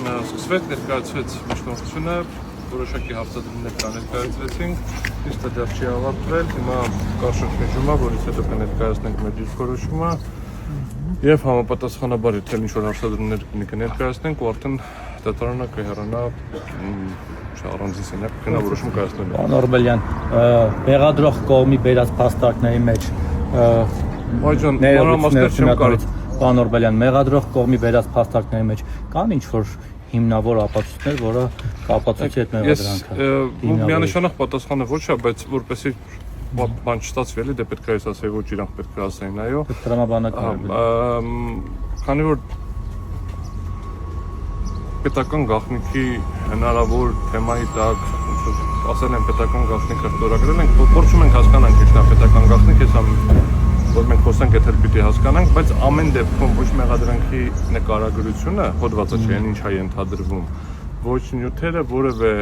Սկսվեց ներկայացվեց մշտությունը, որոշակի հաղթադրումներ ներկայացվեցինք, իսկ դա դեռ չի ավարտվել, հիմա կարշնչում է, որից հետո կներկայացնենք մեր դիրքորոշումը եւ համապատասխանաբար եթե ինչ-որ հաղթադրումներ կներկայացնենք ու արդեն դատարանը կհեռանա առանձին սենյակ կնավորոշում կայացնելու։ Պարոն Օրբելյան, մեղադրող կողմի բերած փաստարկների մեջ Պարոն Օրբելյան, մեղադրող կողմի բերած փաստարկների մեջ կան ինչ-որ հիմնավոր ապացույցներ, որը կապացույցի հետ մեղադրանքը։ Ես միանշանակ պատասխանը ոչ է, բայց որպեսզի բան չստացվի էլի, դե պետք է ես ասեի ոչ, իրանք պետք է ասեին, այո։ Տրամաբանական է։ Քանի որ պետական գաղտնիքի հնարավոր թեմայի տակ ասել են պետական գաղտնիքը ստորագրել ենք, փորձում ենք հասկանանք ինչն է պետական գաղտնիք, որ մենք խոսենք եթե պիտի հասկանանք, բայց ամեն դեպքում ոչ մեղադրանքի նկարագրությունը հոդվածը չէ, ինչ է ենթադրվում, ոչ նյութերը որևէ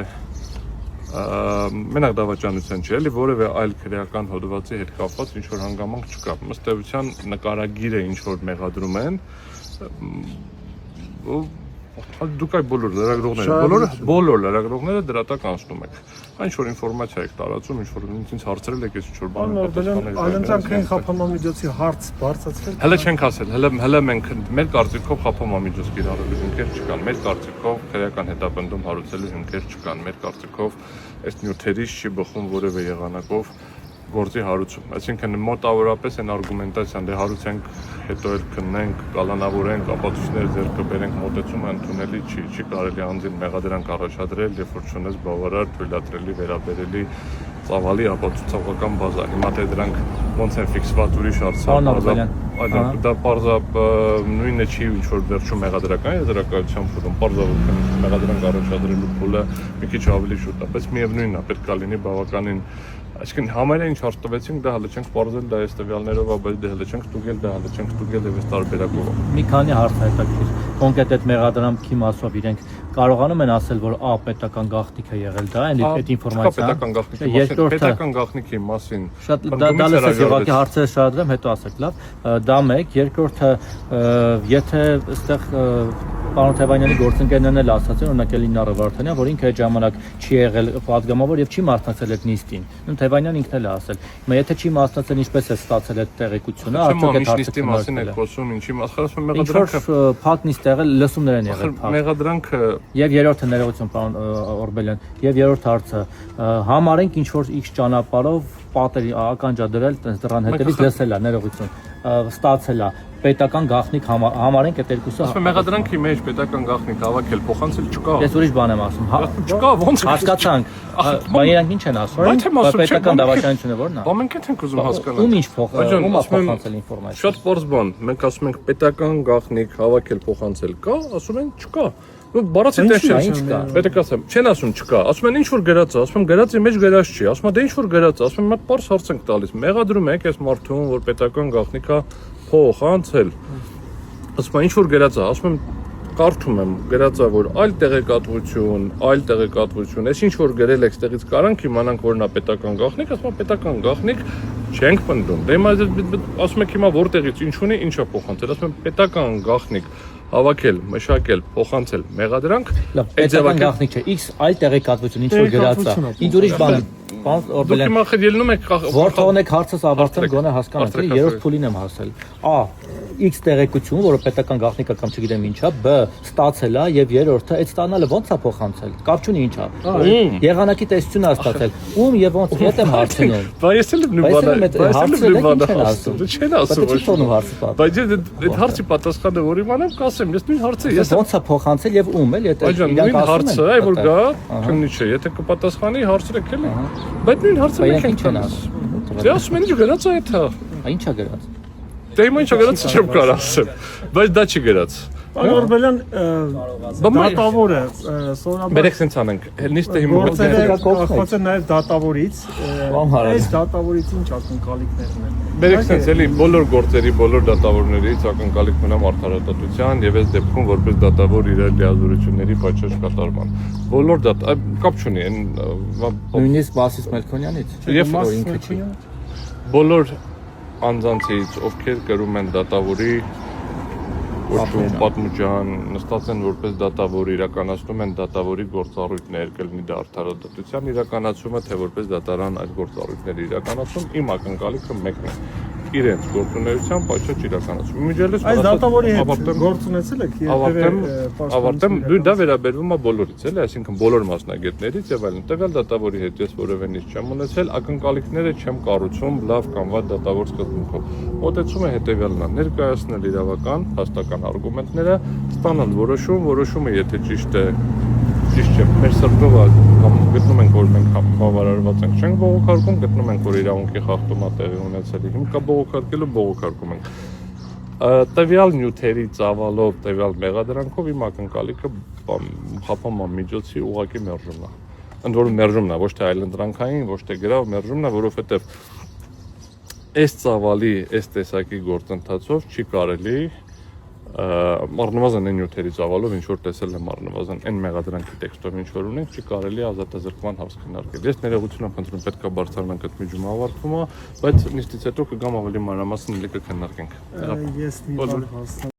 մենակ դավաճանության չէ, էլի որևէ այլ քրեական հոդվածի հետ կապված ինչ որ հանգամանք չկա։ Ըստ էության նկարագիրը ինչ որ մեղադրում են, դուք այ բոլոր լրագրողները դրա տակ անցնում եք։ Ինչ որ ինֆորմացիա եք տարածում, ինչ որ ինձ հարցրել եք, ինչ որ բան պատասխանել։ Այլընտրանքային խափամամիջոցի հարց բարձրացրել։ Հələ չենք ասել, հələ մենք մեր կարծիքով խափամամիջոց կիրառելու հիմքեր չկան։ Մեր կարծիքով քրեական հետապնդում հարուցելու հիմքեր չկան։ Մեր կարծիքով այս նյութերից չի բխում որևէ եղանակով գործի հարուցում, այսինքն մոտավորապես այն արգումենտացիան դե հարուցենք, հետո էլ քննենք, կալանավորենք, ապացույցներ ձեռք կբերենք, մոտեցումը ընդունելի չի կարելի անձին մեղադրանք առաջադրել, երբ որ չունես բավարար, թույլատրելի, վերաբերելի, ծավալի ապացուցողական բազա։ Հիմա թե դրանք ոնց են ֆիքսված ուրիշ հարցը, դա պարզապ նույնը չի ինչ որ վերջում մեղադրական եզրակացության փուլում, պարզապես մեղադրանք առաջադրելու փուլը մի քիչ ավելի շուտ է, բայց միևնույնն է, պետք է լինի բավականին Այսինքն համարը ինչ հարց տվեցինք, դա հələ չենք պարզել, դա այս տվյալներով, բայց դա հələ չենք ստուգել, դա հələ չենք ստուգել եւ այս տարբերակով։ Մի քանի հարց հետաքրքիր։ Կոնկրետ այդ մեղադրանքի մասով իրենք կարողանում են ասել, որ պետական գաղտնիք է եղել, դա այդ ինֆորմացիան։ Պետական գաղտնիքի մասին։ Շատ դա լսես ուղղակի հարցերը շարադրեմ, հետո ասեք, լավ։ Դա մեկ, երկրորդը, եթե այստեղ Պարոն Թևանյանի գործընկերներն էլ ասացին, օրինակ Էլինա Վարդանյան, որ ինքը այդ ժամանակ չի եղել պատգամավոր եւ չի մասնակցել այդ նիստին։ Թևանյան ինքն էլ է ասել։ Հիմա եթե չի մասնակցել, ինչպես է ստացել այդ տեղեկությունը, արդյոք այդ նիստի մասին է խոսում, ինչի մասխարացում մեղադրանքը։ Փակ նիստ եղել, լսումներ են եղել փակ։ Մեղադրանքը Եվ երրորդը ներողություն, պարոն Օրբելյան, եւ երրորդ հարցը, համարենք ինչ որ X ճանապարհով պատերի ականջադրել, տես դրան հետևից լսել է, ներողություն, ստացել է պետական գաղտնիք համարենք այդ երկուսը։ Ասում եմ մեղադրանքի մեջ պետական գաղտնիք հավաքել, փոխանցել չկա։ Ես ուրիշ բան եմ ասում։ Չկա, ոնց հասկացանք։ Բայց իրանք ինչ են ասում։ Պետական դավաճանությունը ո՞րն է։ Բա մենք ենք ուզում հասկանալ։ Ում ինչ փոխանցել ինֆորմացիա։ Շատ պարզ բան, մենք ասում ենք պետական գաղտնիք հավաքել, փոխանցել կա, ասում են չկա։ Բառացի տես չկա։ Պետք է ասեմ, չեն ասում չկա, ասում են ինչ որ գրած է, ասում եմ գրածի մեջ գրած չի, ասում եմ դե ինչ որ գրած է, ասում եմ մատ պարզ հարց ենք տալիս։ Մեղադրում եք այս մարդուն, որ պետական գաղտնիքա փոխանցել։ Ասում եմ ինչ որ գրած է, ասում եմ կարդում եմ, գրած է որ այլ տեղեկատվություն, այս ինչ որ գրել եք ստեղից կարանք իմանանք որ նա պետական գաղտնիք, ասում եմ պետական գաղտնիք չենք պնդում։ Դե հիմա ասում եք հիմա որտեղից ինչ ունի, ինչա փոխանցել, ասում եմ պետական գաղտնիք հավաքել, մշակել, փոխանցել, մեղադրանք, պետական գաղտնիք չէ, X այլ տեղեկատվություն, ինչ որ գրած է։ Ինչ ուրիշ բան, պարոն Օրբելյան։ Դուք հիմա ելնում եք Որթողնեք հարցս ավարտել, գոնե հասկանանք, երրորդ փուլին եմ հասել։ A. X տեղեկություն, որը պետական գաղտնիք է կամ չգիտեմ ինչա, B. Ստացել է եւ երրորդը այդ ստանալը ո՞նց է փոխանցել։ Կապ չունի ինչա։ Եղանակի տեսությունը է ստացել։ Ում եւ ո՞նց հետ եմ հարցնում։ Բայց ես էլ չեն ասում։ Բայց այդ հարցի պատասխանը որ իմանամ կասեմ, ես նույն հարցը ես ո՞նց է փոխանցել եւ ում էլ եթե նույն հարցը է որ գա, քննի չէ, եթե կպատասխանի հարցրեք էլի։ Բայց նույն հարցը մենք ենք տալիս։ Դե ասում են ինչ գրած է դա։ Ինչա գրած։ Դե իմ ինչա գրած չեմ կարող ասեմ, բայց դա չի գրած։ Պարոն Օրբելյան, դատավոր է, սովորաբար Բերեք սենց անենք, նիստը հիմա խոսել նաև դատավորից, այս դատավորից ինչ ակնկալիքներն են։ Բերեք սենց էլի բոլոր գործերի, բոլոր դատավորներից ակնկալիք մնամ արդարադատության եւ այս դեպքում որպես դատավոր իր լիազորությունների պատշաճ կատարման։ Բոլոր կապ չունի, նույնիսկ Վասիլ Մելքոնյանից, եւ ինքը չի։ Բոլոր անձանցից, ովքեր կրում են դատավորի կոչվում պատմուջան, նստած են որպես դատավոր, իրականացնում են դատավորի գործառույթներ, կլինի դա արդարադատության իրականացումը, թե որպես դատարան այդ գործառույթները իրականացում, իմ ակնկալիքը մեկն է։ Իրենց գործունեության պատշաճ իրականացում։ Իմիջիալից այս դատավորի հետ գործ ունեցել եք ավարտեմ, դա վերաբերվում է բոլորից, էլի, այսինքն բոլոր մասնագետներից եւ այլն։ Տվյալ դատավորի հետ ես որևէ նիստ չեմ ունեցել, ակնկալիքները չեմ կառուցում լավ կամ վատ դատավոր սկզբունքով։ Մոտեցումը հետեւյալն է՝ ներկայացնել իրավական, հաստական արգումենտները, ստանալ որոշումը, եթե ճիշտ չէ, մեր սրտովը գտնում ենք, որ մենք բավարարված ենք, չենք բողոքարկում, գտնում ենք, որ իրավունքի խախտում է տեղի ունեցել, հիմա բողոքարկելու բողոքարկում ենք։ Տվյալ նյութերի ծավալով, տվյալ մեղադրանքով իմ ակնկալիքը խափանման միջոցի ուղղակի մերժումն է։ Ընդ որում մերժումն է, ոչ թե այլընտրանքային, ոչ թե գրավ մերժումն է, որովհետև այս ծավալի, այս տեսակի գործընթացով չի կարելի առնվազն այն նյութերի ծավալով, ինչ որ տեսել եմ առնվազն այն մեղադրանքի տեքստով, ինչ որ ունենք, չի կարելի ազատազրկման հավս քննարկել։ Ես ներողություն եմ խնդրում, պետք է բարձրանանք այդ միջումը ավարտվում է, բայց նիստից հետո կգամ ավելի մանրամասն ելքը քննարկենք։ Ես մի բան հասցնեմ